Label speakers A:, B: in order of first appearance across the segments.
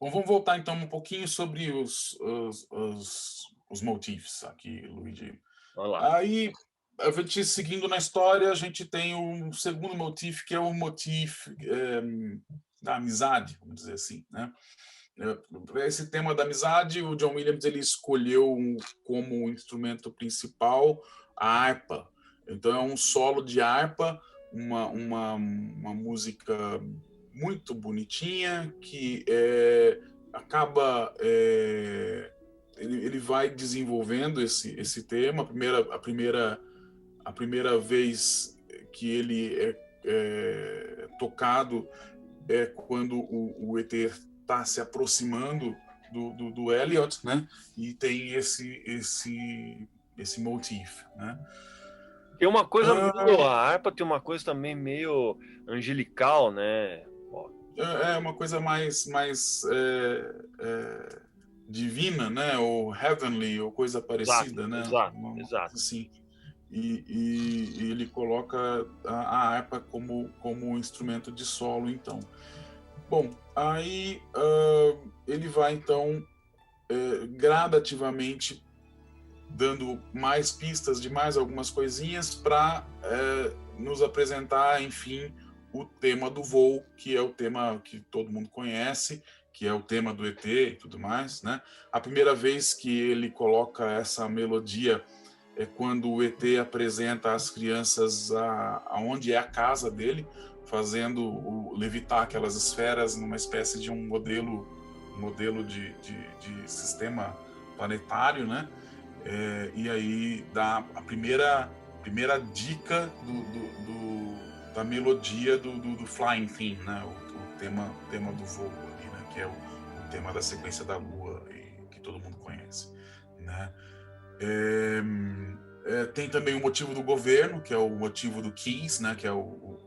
A: Bom, vamos voltar então um pouquinho sobre os motifs aqui, Luigi.
B: Vamos lá.
A: Aí, a gente seguindo na história, a gente tem um segundo motif, que é o motif da amizade, vamos dizer assim, né? Para esse tema da amizade, o John Williams ele escolheu como instrumento principal a harpa. Então é um solo de harpa, uma música muito bonitinha que acaba ele vai desenvolvendo esse tema. A primeira vez que ele é tocado é quando o ET está se aproximando do Elliot, né? E tem esse motif, né?
B: Tem uma coisa
A: Ah,
B: meio, a harpa tem uma coisa também meio angelical, né? Ó,
A: é uma coisa mais divina, né? Ou heavenly, ou coisa
B: exato,
A: parecida, né?
B: exato,
A: Uma
B: exato.
A: coisa assim. E ele coloca a harpa como um instrumento de solo, então. Bom, aí ele vai então gradativamente dando mais pistas de mais algumas coisinhas para nos apresentar, enfim, o tema do voo, que é o tema que todo mundo conhece, que é o tema do ET e tudo mais, né? A primeira vez que ele coloca essa melodia é quando o ET apresenta às crianças aonde é a casa dele, fazendo levitar aquelas esferas numa espécie de um modelo de sistema planetário, né? E aí dá a primeira dica da melodia do Flying Theme, né? O tema do voo ali, né? Que é o tema da sequência da Lua, que todo mundo conhece, né? Tem também o motivo do governo, que é o motivo do Keys, né? Que é o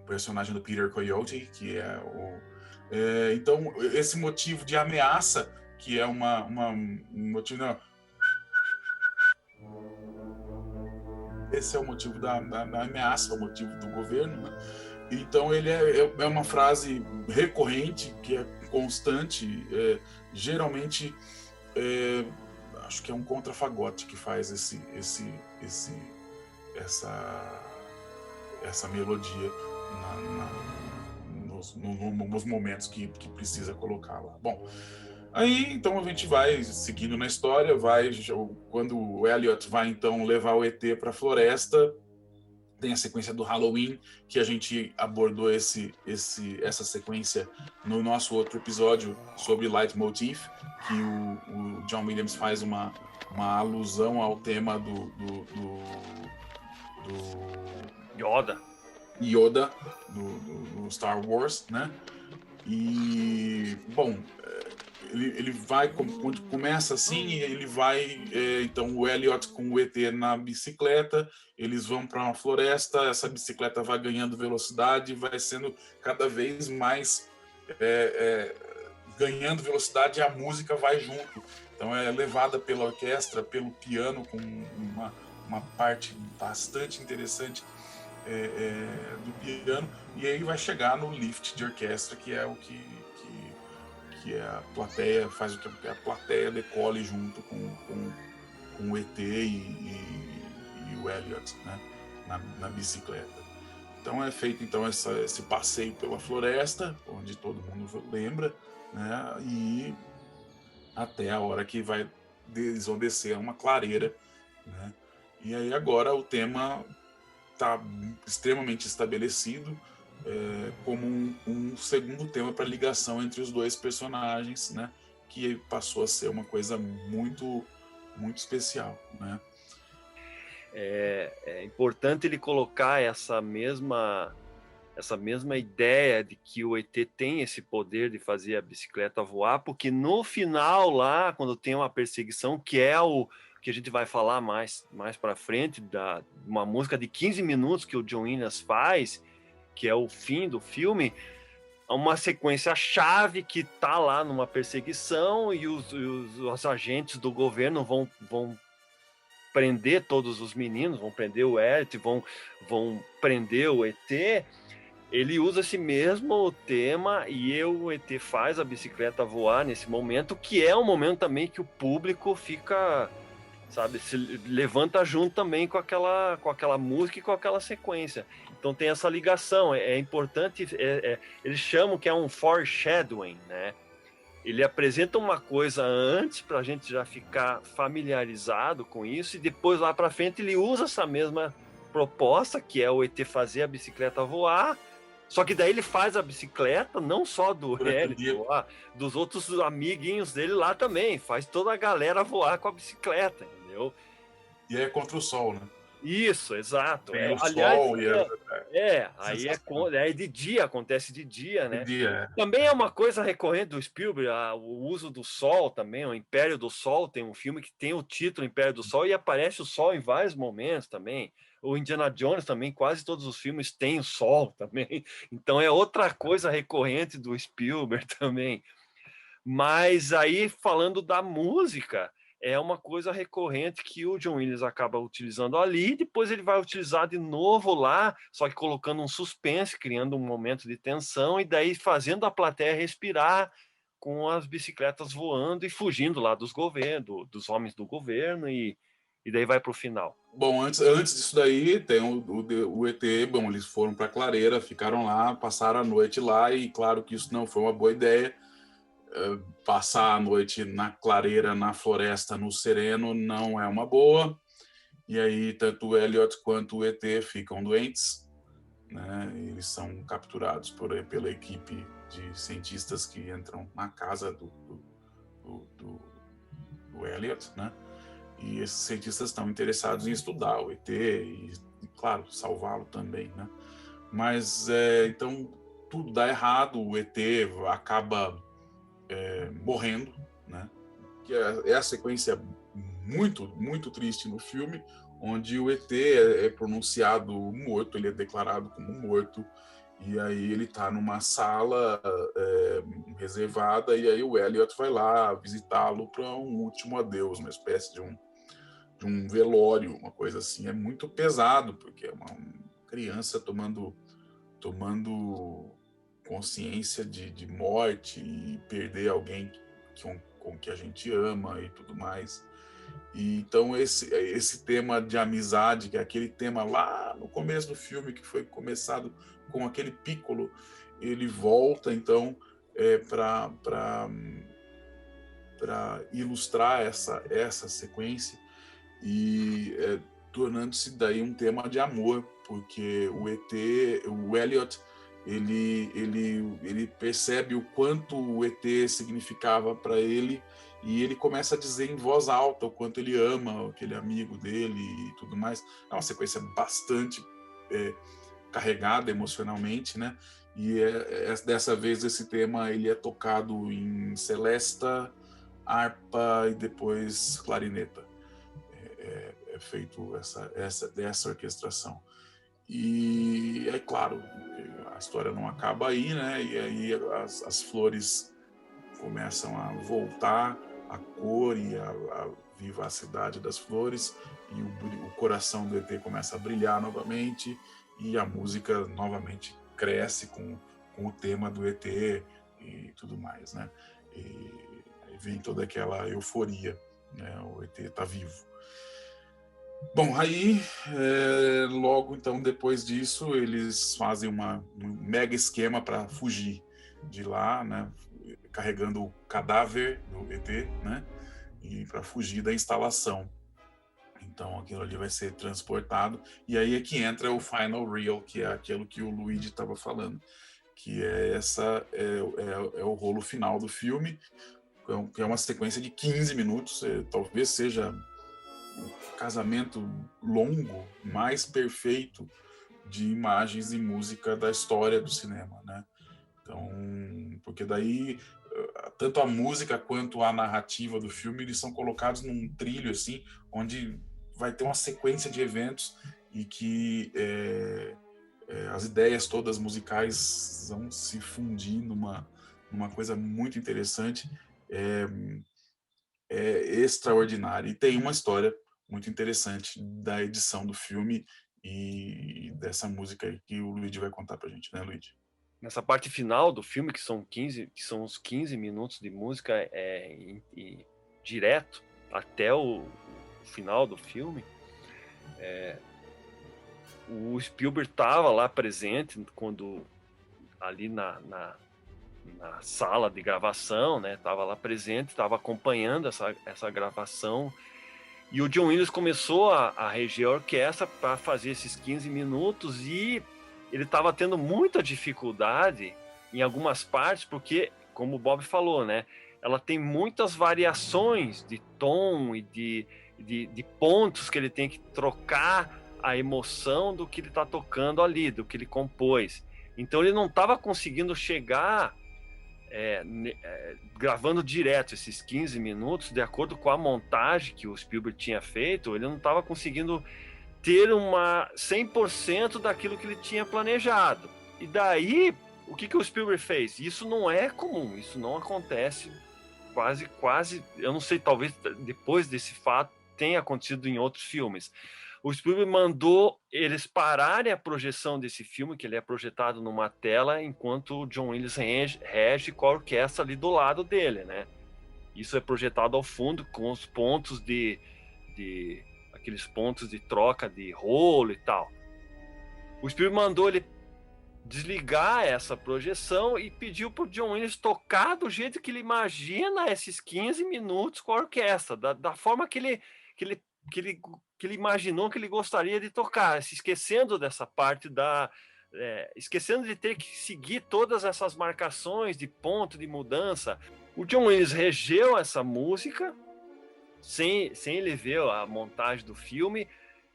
A: personagem do Peter Coyote, que é então esse motivo de ameaça, que é um motivo, não, esse é o motivo da ameaça, o motivo do governo, né? Então ele é uma frase recorrente, que é constante, geralmente é, acho que é um contrafagote que faz essa, essa melodia nos momentos que precisa colocar lá. Bom, aí então a gente vai seguindo na história, quando o Elliot vai então levar o ET para a floresta, tem a sequência do Halloween, que a gente abordou essa sequência no nosso outro episódio sobre Leitmotiv, que o John Williams faz uma alusão ao tema do
B: Yoda.
A: Yoda, do Star Wars, né? E, bom, ele vai, quando começa assim, ele vai, então o Elliot com o ET na bicicleta, eles vão para uma floresta, essa bicicleta vai ganhando velocidade, vai sendo cada vez mais ganhando velocidade, e a música vai junto. Então é levada pela orquestra, pelo piano, com uma parte bastante interessante do piano, e aí vai chegar no lift de orquestra, que é o que a plateia faz, o que a plateia decole junto com o ET e o Elliot, né, na bicicleta. Então é feito então esse passeio pela floresta, onde todo mundo lembra, né, e até a hora que eles vão descer a uma clareira, né? E aí agora o tema está extremamente estabelecido como um segundo tema para ligação entre os dois personagens, né? Que passou a ser uma coisa muito, muito especial, né?
B: É importante ele colocar essa mesma ideia de que o ET tem esse poder de fazer a bicicleta voar, porque no final lá, quando tem uma perseguição, que é o que a gente vai falar mais para frente, uma música de 15 minutos que o John Williams faz, que é o fim do filme, uma sequência chave que tá lá numa perseguição e os agentes do governo vão prender todos os meninos, vão prender o Elliot, vão prender o ET, ele usa esse mesmo tema e o ET faz a bicicleta voar nesse momento, que é um momento também que o público fica, sabe, se levanta junto também com aquela música e com aquela sequência. Então tem essa ligação, é importante, eles chamam que é um foreshadowing, né? Ele apresenta uma coisa antes para a gente já ficar familiarizado com isso e depois lá para frente ele usa essa mesma proposta, que é o ET fazer a bicicleta voar, só que daí ele faz a bicicleta, não só do
A: Durante o
B: Elliot
A: dia.
B: voar, dos outros amiguinhos dele lá também, faz toda a galera voar com a bicicleta, entendeu?
A: E é contra o sol, né?
B: Isso, exato.
A: Tem o
B: Aliás,
A: sol e
B: aí
A: sensacional.
B: é de dia, acontece de dia,
A: De
B: né?
A: dia,
B: Também é uma coisa recorrente do Spielberg, o uso do sol também, o Império do Sol, tem um filme que tem o título Império do Sol e aparece o sol em vários momentos também. O Indiana Jones também, quase todos os filmes têm o sol também. Então é outra coisa recorrente do Spielberg também. Mas aí, falando da música, é uma coisa recorrente que o John Williams acaba utilizando ali, depois ele vai utilizar de novo lá, só que colocando um suspense, criando um momento de tensão, e daí fazendo a plateia respirar com as bicicletas voando e fugindo lá dos governos, dos homens do governo, e daí vai para o final.
A: Bom, antes disso daí, tem o ET, bom, eles foram para Clareira, ficaram lá, passaram a noite lá, e claro que isso não foi uma boa ideia. Passar a noite na clareira, na floresta, no sereno, não é uma boa. E aí, tanto o Elliot quanto o ET ficam doentes, né? Eles são capturados pela equipe de cientistas que entram na casa do Elliot, né? E esses cientistas estão interessados em estudar o ET e claro, salvá-lo também, né? Mas, então, tudo dá errado, o ET acaba morrendo, né? Que é a sequência muito, muito triste no filme, onde o ET é pronunciado morto, ele é declarado como morto, e aí ele está numa sala reservada, e aí o Elliot vai lá visitá-lo para um último adeus, uma espécie de um velório, uma coisa assim. É muito pesado, porque é uma criança tomando consciência de morte e perder alguém com que a gente ama e tudo mais. E então esse tema de amizade, que é aquele tema lá no começo do filme, que foi começado com aquele Piccolo, ele volta então para ilustrar essa sequência e tornando-se daí um tema de amor, porque o Elliot, ele percebe o quanto o ET significava para ele e ele começa a dizer em voz alta o quanto ele ama aquele amigo dele e tudo mais. É uma sequência bastante carregada emocionalmente, né? E dessa vez esse tema ele é tocado em celesta, harpa e depois clarineta. É feito essa orquestração. E é claro, a história não acaba aí, né? E aí as flores começam a voltar, a cor e a vivacidade das flores, e o coração do ET começa a brilhar novamente, e a música novamente cresce com o tema do ET e tudo mais, né? E aí vem toda aquela euforia, né? O ET está vivo. Bom, aí logo então depois disso eles fazem um mega esquema para fugir de lá, né? Carregando o cadáver do ET, né? E para fugir da instalação. Então aquilo ali vai ser transportado e aí é que entra o final reel, que é aquilo que o Luigi estava falando, que é o rolo final do filme, que é uma sequência de 15 minutos, talvez seja o casamento longo mais perfeito de imagens e música da história do cinema, né? Então, porque daí tanto a música quanto a narrativa do filme eles são colocados num trilho assim, onde vai ter uma sequência de eventos e que as ideias todas musicais vão se fundir numa coisa muito interessante. É, é extraordinário. E tem uma história muito interessante da edição do filme, e dessa música aí que o Luigi vai contar pra gente, né, Luigi?
B: Nessa parte final do filme, que são uns 15 minutos de música direto até o final do filme, o Spielberg estava lá presente quando ali na sala de gravação, né? Estava lá presente, estava acompanhando essa gravação. E o John Williams começou a reger a orquestra para fazer esses 15 minutos e ele estava tendo muita dificuldade em algumas partes, porque, como o Bob falou, né? Ela tem muitas variações de tom e de pontos que ele tem que trocar a emoção do que ele está tocando ali, do que ele compôs. Então ele não estava conseguindo chegar gravando direto esses 15 minutos, de acordo com a montagem que o Spielberg tinha feito, ele não estava conseguindo ter 100% daquilo que ele tinha planejado. E daí, o que o Spielberg fez? Isso não é comum, isso não acontece quase, eu não sei, talvez depois desse fato tenha acontecido em outros filmes. O Spielberg mandou eles pararem a projeção desse filme, que ele é projetado numa tela, enquanto o John Williams rege com a orquestra ali do lado dele, né? Isso é projetado ao fundo com os pontos aqueles pontos de troca de rolo e tal. O Spielberg mandou ele desligar essa projeção e pediu para o John Williams tocar do jeito que ele imagina esses 15 minutos com a orquestra, da forma que ele imaginou que ele gostaria de tocar, se esquecendo dessa parte esquecendo de ter que seguir todas essas marcações de ponto, de mudança. O John Williams regeu essa música sem ele ver a montagem do filme,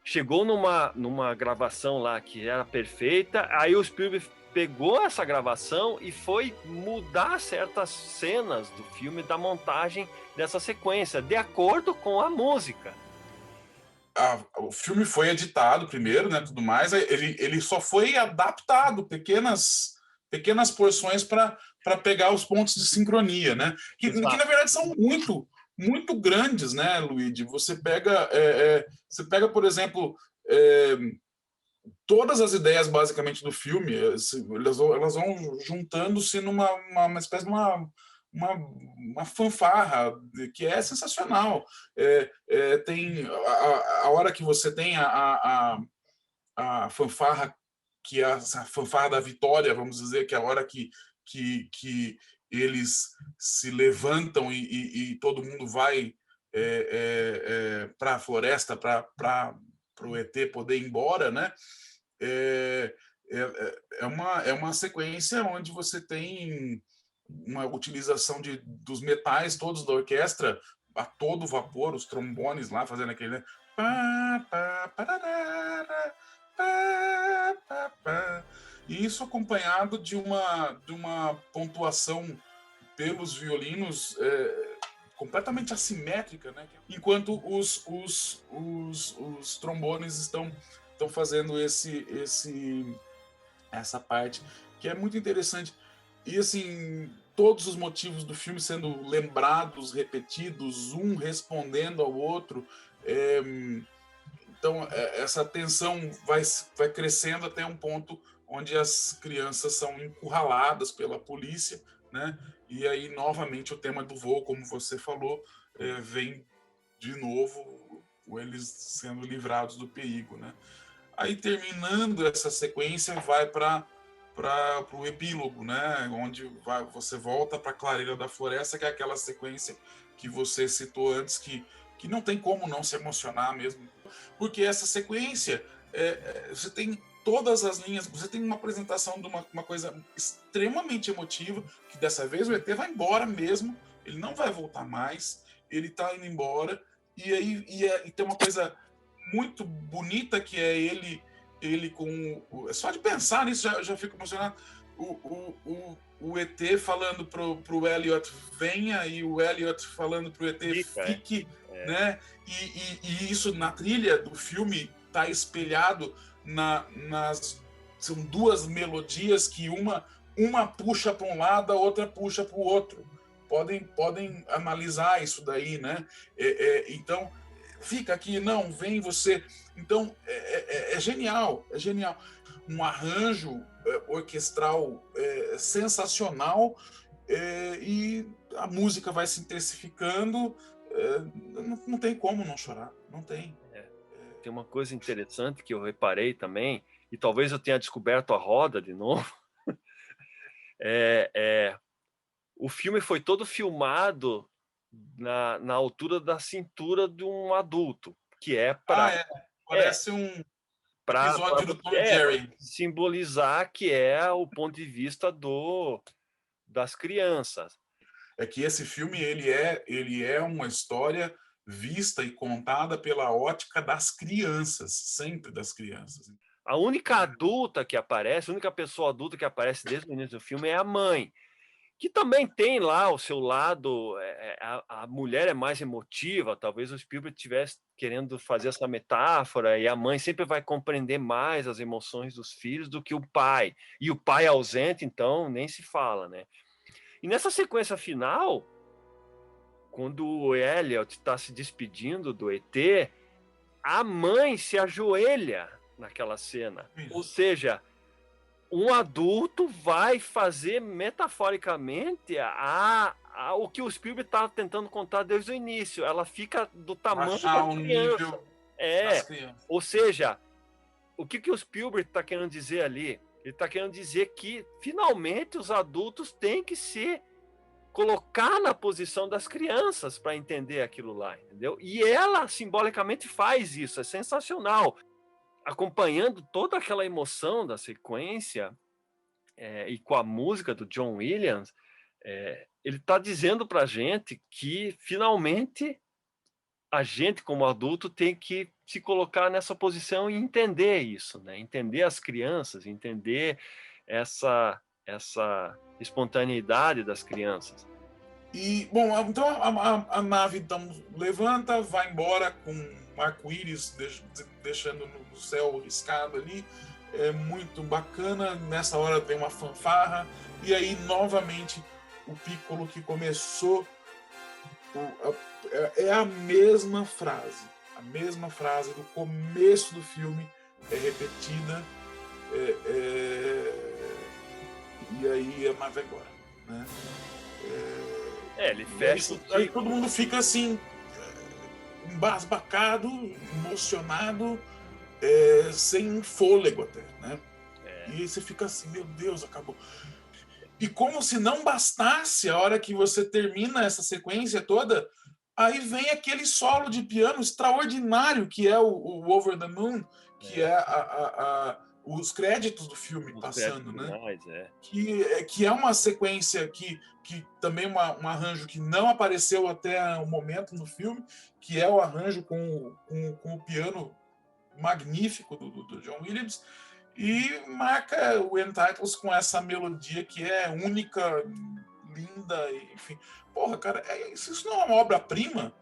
B: chegou numa gravação lá que era perfeita, aí o Spielberg pegou essa gravação e foi mudar certas cenas do filme, da montagem dessa sequência, de acordo com a música.
A: O filme foi editado primeiro, né, tudo mais, ele só foi adaptado, pequenas porções para pegar os pontos de sincronia, né, que na verdade são muito grandes, né, Luigi? Você pega, por exemplo, todas as ideias basicamente do filme, elas vão juntando-se numa espécie de uma fanfarra que é sensacional. Tem a hora que você tem a fanfarra, que é a fanfarra da vitória, vamos dizer, que é a hora que eles se levantam e todo mundo vai para a floresta para o ET poder ir embora, né? É uma sequência onde você tem uma utilização dos metais todos da orquestra a todo vapor, os trombones lá fazendo aquele, né? E isso acompanhado de uma pontuação pelos violinos completamente assimétrica, né? Enquanto os trombones estão fazendo essa parte, que é muito interessante. E assim, todos os motivos do filme sendo lembrados, repetidos, um respondendo ao outro. Então, essa tensão vai crescendo até um ponto onde as crianças são encurraladas pela polícia, né? E aí, novamente, o tema do voo, como você falou, vem de novo, eles sendo livrados do perigo, né? Aí, terminando essa sequência, vai para o epílogo, né? Onde você volta para a clareira da floresta, que é aquela sequência que você citou antes, que não tem como não se emocionar mesmo. Porque essa sequência, você tem todas as linhas, você tem uma apresentação de uma coisa extremamente emotiva, que dessa vez o ET vai embora mesmo, ele não vai voltar mais, ele está indo embora, e tem uma coisa muito bonita que é ele com... Só de pensar nisso já fico emocionado. O ET falando pro Elliot venha, e o Elliot falando pro ET fique, né? E isso na trilha do filme tá espelhado são duas melodias que uma puxa para um lado, a outra puxa para o outro. Podem analisar isso daí, né? Então fica aqui, não, vem você. Então, é genial, é genial. Um arranjo orquestral sensacional, e a música vai se intensificando, não tem como não chorar, não tem.
B: Tem uma coisa interessante que eu reparei também, e talvez eu tenha descoberto a roda de novo, o filme foi todo filmado na altura da cintura de um adulto, que é para
A: parece um episódio do Tom e Jerry.
B: Simbolizar que é o ponto de vista das crianças.
A: É que esse filme ele é uma história vista e contada pela ótica das crianças, sempre das crianças.
B: A única adulta que aparece, a única pessoa adulta que aparece desde o início do filme é a mãe, que também tem lá o seu lado, a mulher é mais emotiva, talvez o Spielberg estivesse querendo fazer essa metáfora, e a mãe sempre vai compreender mais as emoções dos filhos do que o pai, e o pai ausente, então, nem se fala, né? E nessa sequência final, quando o Elliot está se despedindo do ET, a mãe se ajoelha naquela cena. Isso. Ou seja, um adulto vai fazer metaforicamente o que o Spielberg está tentando contar desde o início. Ela fica do tamanho da criança. Ou seja, o que o Spielberg está querendo dizer ali? Ele está querendo dizer que, finalmente, os adultos têm que se colocar na posição das crianças para entender aquilo lá, entendeu? E ela, simbolicamente, faz isso. É sensacional. Acompanhando toda aquela emoção da sequência, e com a música do John Williams, ele está dizendo para a gente que, finalmente, a gente, como adulto, tem que se colocar nessa posição e entender isso, né? Entender as crianças, entender essa espontaneidade das crianças.
A: E, bom, então a nave então levanta, vai embora com um arco-íris deixando no céu riscado ali. É muito bacana. Nessa hora tem uma fanfarra, e aí novamente o Piccolo que começou é a mesma frase do começo do filme é repetida, e aí a nave vai embora, né?
B: Ele fecha.
A: Aí todo mundo fica assim, embasbacado, emocionado, sem fôlego até, né? E aí você fica assim, meu Deus, acabou. E como se não bastasse, a hora que você termina essa sequência toda, aí vem aquele solo de piano extraordinário que é o Over the Moon, que é os créditos do filme passando, né?
B: Finais,
A: que é uma sequência que também um arranjo que não apareceu até o momento no filme, que é o arranjo com o piano magnífico do John Williams, e marca o End Titles com essa melodia que é única, linda, enfim. Porra, cara, se isso não é uma obra-prima,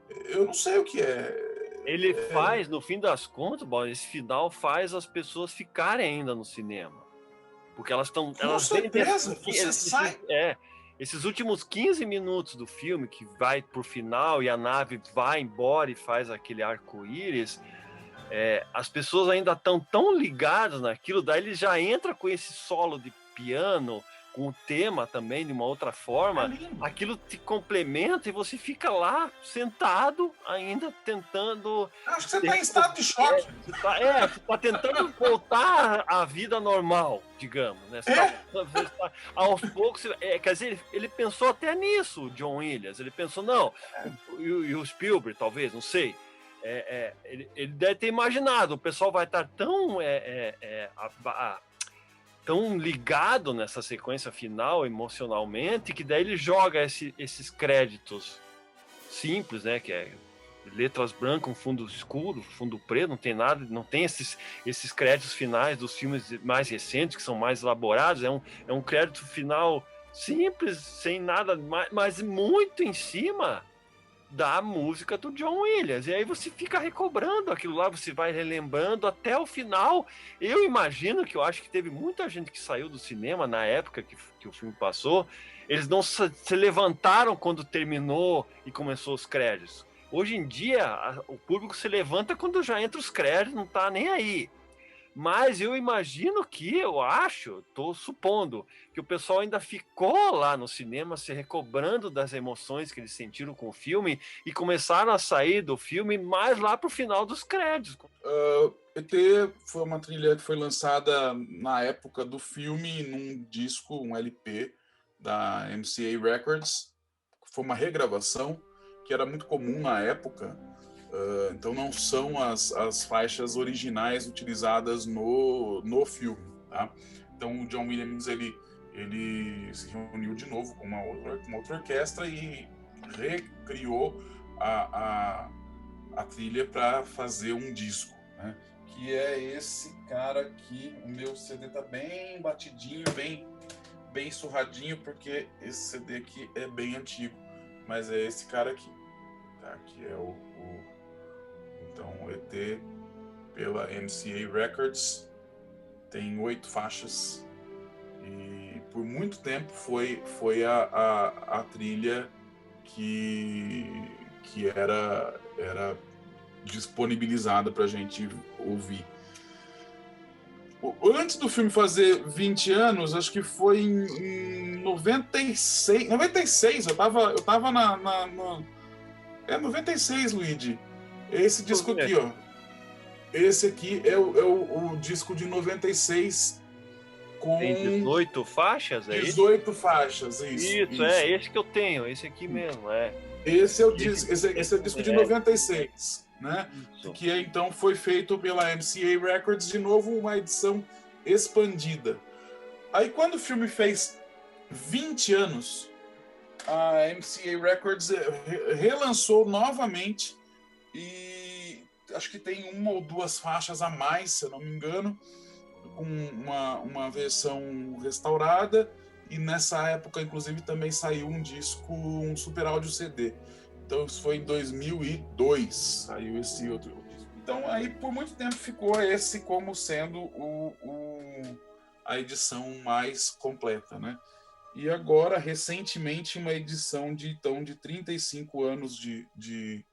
A: eu não sei o que é.
B: Ele faz, no fim das contas, esse final faz as pessoas ficarem ainda no cinema. Porque elas estão...
A: Com certeza, você sai...
B: Esses últimos 15 minutos do filme, que vai pro final e a nave vai embora e faz aquele arco-íris, as pessoas ainda estão tão ligadas naquilo, daí ele já entra com esse solo de piano, com o tema também de uma outra forma, aquilo te complementa e você fica lá sentado ainda tentando...
A: Acho que você está em estado de choque.
B: Você está tentando voltar à vida normal, digamos, né? Aos poucos, quer dizer, ele pensou até nisso, o John Williams, ele pensou, não, e o Spielberg talvez, não sei, ele deve ter imaginado, o pessoal vai estar tão ligado nessa sequência final emocionalmente, que daí ele joga esses créditos simples, né, que é letras brancas, um fundo escuro, fundo preto, não tem nada, não tem esses créditos finais dos filmes mais recentes, que são mais elaborados, é um crédito final simples, sem nada, mas muito em cima da música do John Williams, e aí você fica recobrando aquilo lá, você vai relembrando até o final. Eu imagino que eu acho que teve muita gente que saiu do cinema na época que o filme passou, eles não se levantaram quando terminou e começou os créditos, Hoje em dia, o público se levanta quando já entra os créditos, não tá nem aí. Mas eu imagino que, estou supondo, que o pessoal ainda ficou lá no cinema se recobrando das emoções que eles sentiram com o filme e começaram a sair do filme mais lá pro final dos créditos.
A: ET foi uma trilha que foi lançada na época do filme num disco, um LP da MCA Records. Foi uma regravação que era muito comum na época. Então não são as faixas originais utilizadas no filme, tá? Então o John Williams ele se reuniu de novo com uma outra orquestra e recriou a trilha para fazer um disco, né? Que é esse cara aqui. O meu CD tá bem batidinho, bem surradinho, porque esse CD aqui é bem antigo, mas é esse cara aqui, tá? Que é então, o ET pela MCA Records tem 8 faixas e por muito tempo foi a trilha que era disponibilizada para a gente ouvir. Antes do filme fazer 20 anos, acho que foi em 96. 96, eu tava na 96, Luigi. Esse disco aqui, ó. Esse aqui é o disco de 96 com...
B: Tem 18 faixas, é
A: 18 isso? Faixas, isso.
B: É esse que eu tenho, esse aqui mesmo,
A: Esse é o disco de 96, né? Isso. Que então foi feito pela MCA Records, de novo uma edição expandida. Aí quando o filme fez 20 anos, a MCA Records relançou novamente e acho que tem 1 ou 2 faixas a mais, se eu não me engano, com uma versão restaurada, e nessa época, inclusive, também saiu um disco, um Super Áudio CD. Então, isso foi em 2002, saiu esse outro disco. Então, aí, por muito tempo, ficou esse como sendo a edição mais completa, né? E agora, recentemente, uma edição de 35 anos de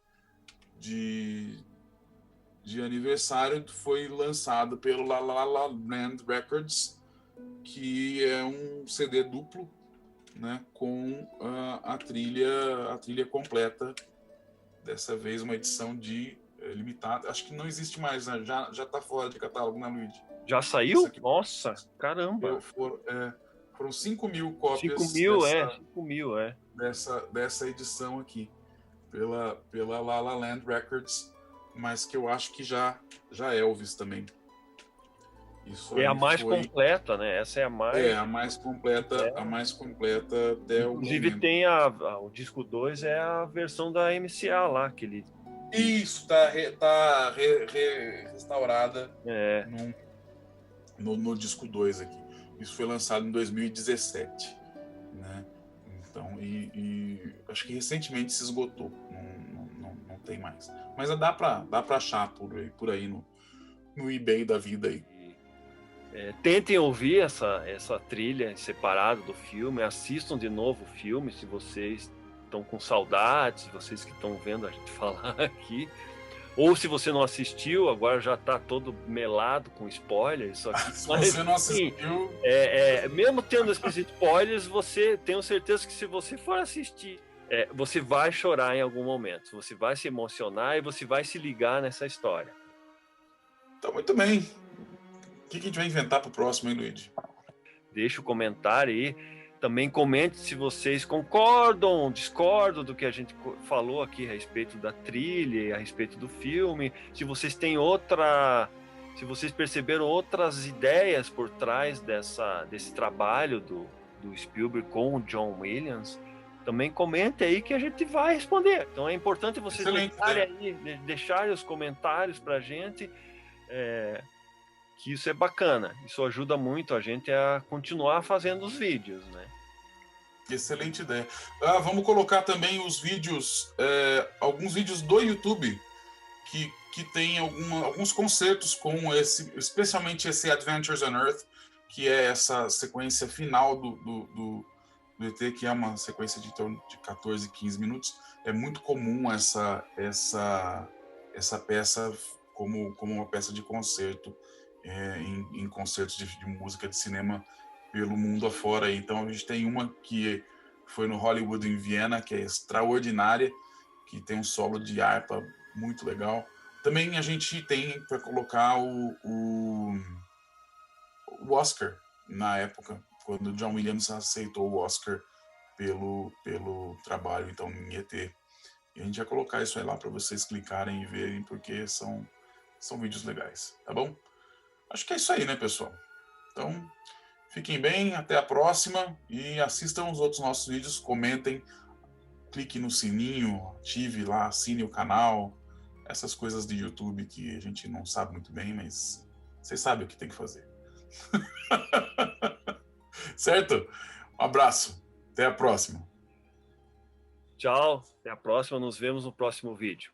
A: aniversário foi lançado pelo La La Land Records, que é um CD duplo, né, com a trilha completa. Dessa vez uma edição de limitada. Acho que não existe mais, né? Já está fora de catálogo, né, Luigi?
B: Já saiu? Nossa, caramba!
A: Foram 5.000 cópias.
B: 5.000,
A: dessa edição aqui, pela La La Land Records, mas que eu acho que já Elvis também. Isso
B: é a mais completa, né? Essa é a mais...
A: a mais completa, a mais completa até o momento.
B: Inclusive tem o disco 2 é a versão da MCA lá, que ele...
A: Isso, tá restaurada no disco 2 aqui. Isso foi lançado em 2017, né? Então, e acho que recentemente se esgotou, não tem mais. Mas dá pra achar por aí no eBay da vida aí.
B: Tentem ouvir essa trilha separada do filme, assistam de novo o filme se vocês estão com saudades, vocês que estão vendo a gente falar aqui, ou se você não assistiu, agora já está todo melado com spoilers. Só que,
A: se você não assistiu...
B: mesmo tendo esses spoilers, você tenho certeza que se você for assistir, você vai chorar em algum momento, você vai se emocionar e você vai se ligar nessa história.
A: Então, muito bem. O que a gente vai inventar para o próximo, hein, Luigi?
B: Deixa o comentário aí. Também comente se vocês concordam, discordam do que a gente falou aqui a respeito da trilha e a respeito do filme. Se vocês têm se vocês perceberam outras ideias por trás desse trabalho do Spielberg com o John Williams, também comente aí que a gente vai responder. Então é importante vocês deixarem os comentários para a gente, que isso é bacana. Isso ajuda muito a gente a continuar fazendo os vídeos, né?
A: Excelente ideia. Vamos colocar também os vídeos, alguns vídeos do YouTube que tem alguns concertos com especialmente esse Adventures on Earth, que é essa sequência final do ET, que é uma sequência de torno de 14, 15 minutos. É muito comum essa peça como uma peça de concerto em concertos de música de cinema pelo mundo afora. Então a gente tem uma que foi no Hollywood em Viena, que é extraordinária, que tem um solo de harpa muito legal. Também a gente tem para colocar o Oscar na época, quando John Williams aceitou o Oscar pelo trabalho então em ET. E a gente vai colocar isso aí lá para vocês clicarem e verem, porque são vídeos legais, tá bom? Acho que é isso aí, né, pessoal? Então, fiquem bem, até a próxima e assistam os outros nossos vídeos, comentem, clique no sininho, ative lá, assine o canal, essas coisas de YouTube que a gente não sabe muito bem, mas vocês sabem o que tem que fazer. Certo? Um abraço, até a próxima.
B: Tchau, até a próxima, nos vemos no próximo vídeo.